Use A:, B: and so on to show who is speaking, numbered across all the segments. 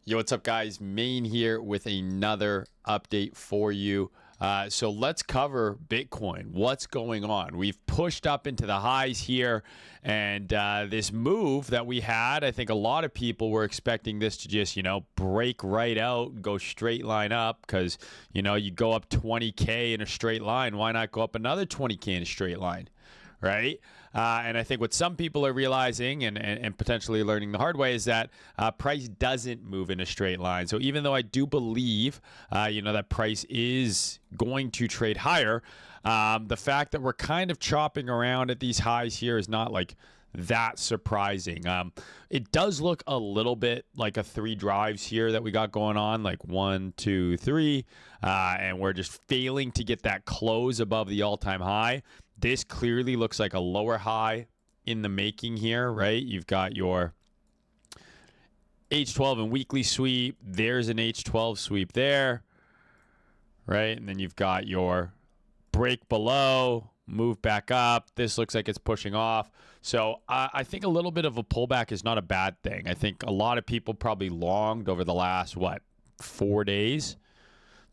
A: Yo, what's up, guys? Main here with another update for you. So let's cover Bitcoin. What's going on? We've pushed up into the highs here, and this move that we had, I think a lot of people were expecting this to just, break right out and go straight line up because, you go up 20K in a straight line. Why not go up another 20K in a straight line? Right? And I think what some people are realizing and potentially learning the hard way is that price doesn't move in a straight line. So even though I do believe, that price is going to trade higher, the fact that we're kind of chopping around at these highs here is not like that surprising. It does look a little bit like a 3 drives here that we got going on, like 1, 2, 3, and we're just failing to get that close above the all-time high. This clearly looks like a lower high in the making here, right? You've got your H12 and weekly sweep. There's an H12 sweep there, right? And then you've got your break below, move back up. This looks like it's pushing off. So I think a little bit of a pullback is not a bad thing. I think a lot of people probably longed over the last, 4 days?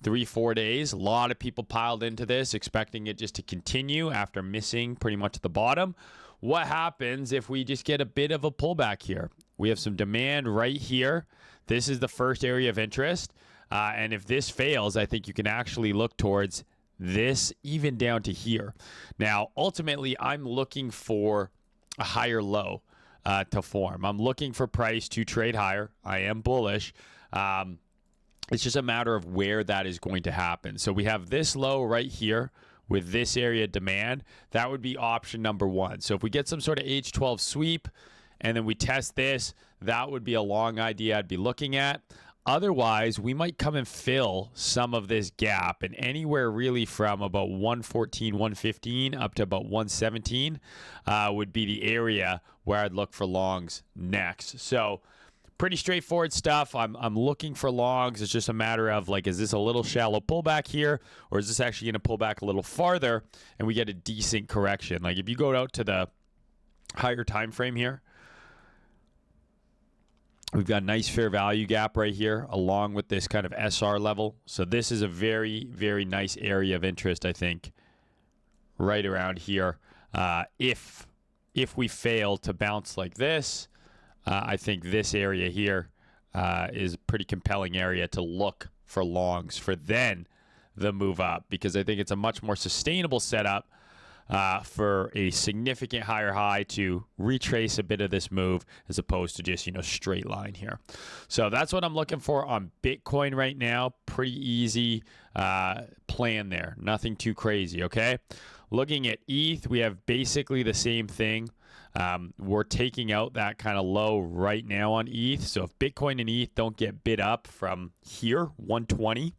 A: 3-4 days. A lot of people piled into this expecting it just to continue after missing pretty much the bottom. What happens if we just get a bit of a pullback here? We have some demand right here. This is the first area of interest. And if this fails, I think you can actually look towards this even down to here. Now, ultimately, I'm looking for a higher low to form. I'm looking for price to trade higher. I am bullish. It's just a matter of where that is going to happen. So we have this low right here with this area demand. That would be option number 1. So if we get some sort of H12 sweep and then we test this, that would be a long idea I'd be looking at. Otherwise, we might come and fill some of this gap, and anywhere really from about 114, 115 up to about 117 would be the area where I'd look for longs next. So pretty straightforward stuff. I'm looking for longs. It's just a matter of is this a little shallow pullback here, or is this actually going to pull back a little farther and we get a decent correction? Like if you go out to the higher time frame here, we've got a nice fair value gap right here along with this kind of SR level. So this is a very, very nice area of interest, I think, right around here. If we fail to bounce like this, I think this area here is a pretty compelling area to look for longs for then the move up, because I think it's a much more sustainable setup for a significant higher high to retrace a bit of this move as opposed to just, straight line here. So that's what I'm looking for on Bitcoin right now. Pretty easy plan there. Nothing too crazy, okay? Looking at ETH, we have basically the same thing. We're taking out that kind of low right now on ETH. So if Bitcoin and ETH don't get bid up from here, 120,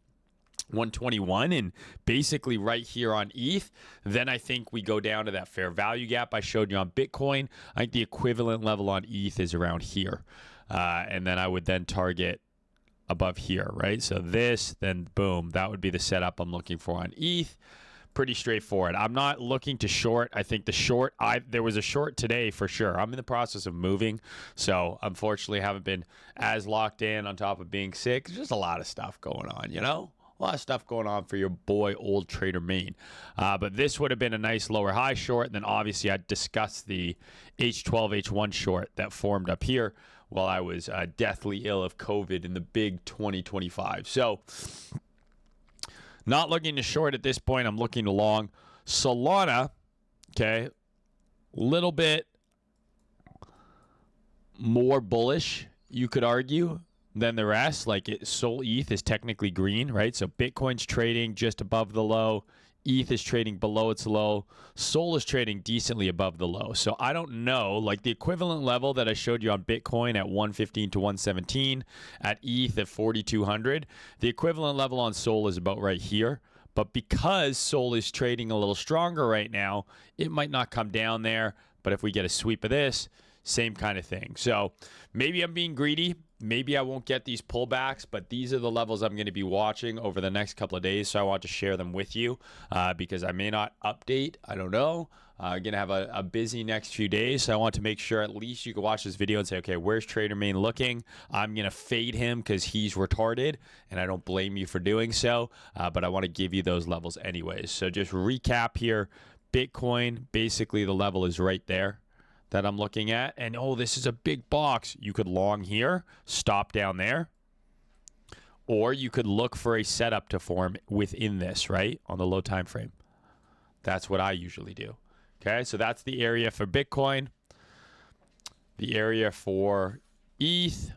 A: 121, and basically right here on ETH, then I think we go down to that fair value gap I showed you on Bitcoin. I think the equivalent level on ETH is around here. And then I would then target above here, right? So this, then boom, that would be the setup I'm looking for on ETH. Pretty straightforward. I'm not looking to short. I think the short, there was a short today for sure. I'm in the process of moving, so unfortunately haven't been as locked in on top of being sick. There's just a lot of stuff going on, A lot of stuff going on for your boy, Old Trader Main. But this would have been a nice lower high short, and then obviously I discussed the H12, H1 short that formed up here while I was deathly ill of COVID in the big 2025. So not looking to short at this point. I'm looking to long. Solana, okay, little bit more bullish, you could argue, than the rest. Sol ETH is technically green, right? So Bitcoin's trading just above the low. ETH is trading below its low. Sol is trading decently above the low. So I don't know, the equivalent level that I showed you on Bitcoin at 115 to 117, at ETH at 4,200, the equivalent level on Sol is about right here. But because Sol is trading a little stronger right now, it might not come down there. But if we get a sweep of this, same kind of thing. So maybe I'm being greedy. Maybe I won't get these pullbacks, but these are the levels I'm going to be watching over the next couple of days. So I want to share them with you because I may not update. I don't know. Going to have a busy next few days. So I want to make sure at least you can watch this video and say, okay, where's Trader Main looking? I'm going to fade him because he's retarded, and I don't blame you for doing so. But I want to give you those levels anyways. So just recap here. Bitcoin, basically the level is right there that I'm looking at. And, oh, this is a big box. You could long here, stop down there. Or you could look for a setup to form within this, right, on the low time frame. That's what I usually do. Okay, so that's the area for Bitcoin. The area for ETH,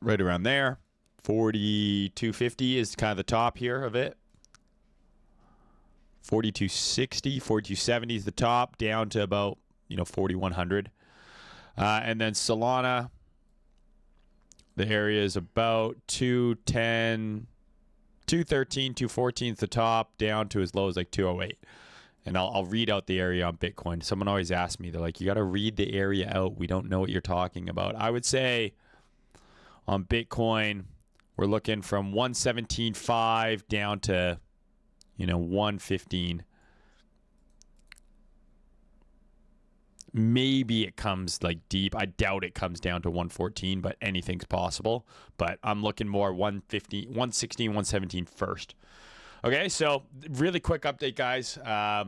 A: right around there. 4250 is kind of the top here of it. 4260, 4270 is the top, down to about 4100. And then Solana, the area is about 210. 213, 214 is the top, down to as low as like 208. And I'll read out the area on Bitcoin. Someone always asks me, they're like, you got to read the area out. We don't know what you're talking about. I would say on Bitcoin, we're looking from 117.5 down to, 115. Maybe it comes like deep. I doubt it comes down to 114, but anything's possible. But I'm looking more 115, 116, 117 first. Okay, so really quick update, guys. I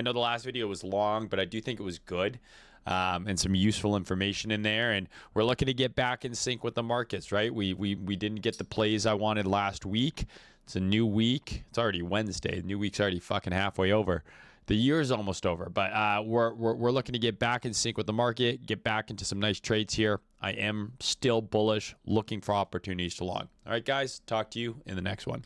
A: know the last video was long, but I do think it was good and some useful information in there. And we're looking to get back in sync with the markets, right? We didn't get the plays I wanted last week. It's a new week. It's already Wednesday. The new week's already fucking halfway over. The year is almost over, but we're looking to get back in sync with the market, get back into some nice trades here. I am still bullish, looking for opportunities to long. All right, guys, talk to you in the next one.